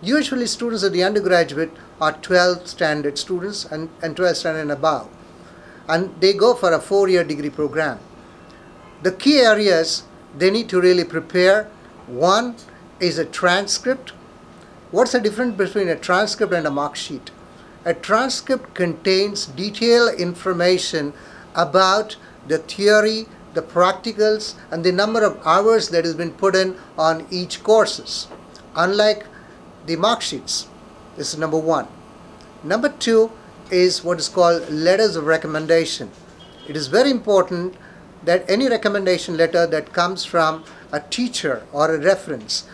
Usually students of the undergraduate are 12th standard students and 12th standard and above, and they go for a 4-year degree program. The key areas they need to really prepare, one is a transcript. What's the difference between a transcript and a mark sheet? A transcript contains detailed information about the theory, the practicals, and the number of hours that has been put in on each courses, unlike the mark sheets. This is number one. Number two is what is called letters of recommendation. It is very important that any recommendation letter that comes from a teacher or a reference,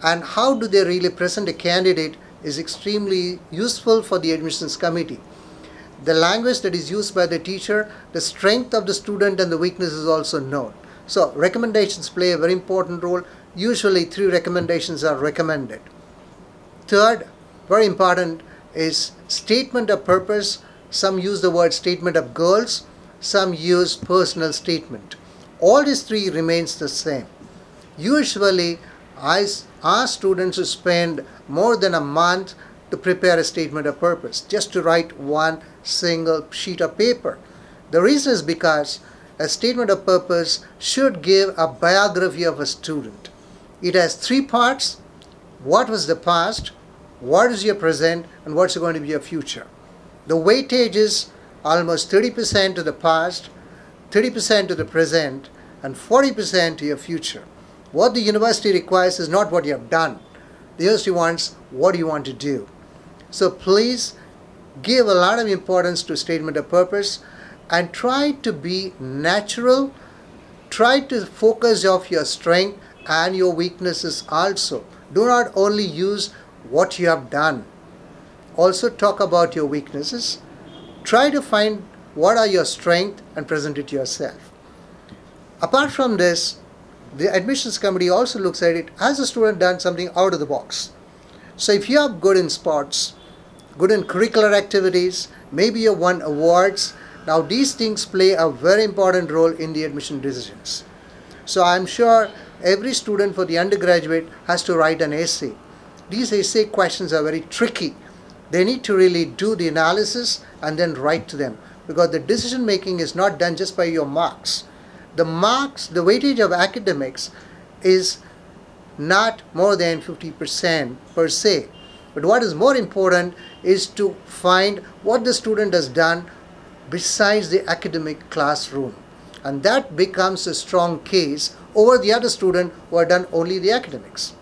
and how do they really present a candidate, is extremely useful for the admissions committee. The language that is used by the teacher, the strength of the student, and the weakness is also known. So recommendations play a very important role. Usually 3 recommendations are recommended. Third, very important, is statement of purpose. Some use the word statement of goals, some use personal statement. All these 3 remains the same. Usually I ask students to spend more than a month to prepare a statement of purpose, just to write one single sheet of paper. The reason is because a statement of purpose should give a biography of a student. It has 3 parts: what was the past, what is your present, and what's going to be your future. The weightage is almost 30% to the past, 30% to the present, and 40% to your future. What the university requires is not what you have done. The university wants what you want to do. So please give a lot of importance to statement of purpose and try to be natural. Try to focus off your strength and your weaknesses also. Do not only use what you have done. Also talk about your weaknesses. Try to find what are your strengths and present it yourself. Apart from this, the admissions committee also looks at it, has a student done something out of the box? So if you are good in sports, good in curricular activities, maybe you won awards, now these things play a very important role in the admission decisions. So I'm sure every student for the undergraduate has to write an essay. These essay questions are very tricky. They need to really do the analysis and then write to them, because the decision making is not done just by your marks. The marks, the weightage of academics is not more than 50% per se. But what is more important is to find what the student has done besides the academic classroom. And that becomes a strong case over the other student who have done only the academics.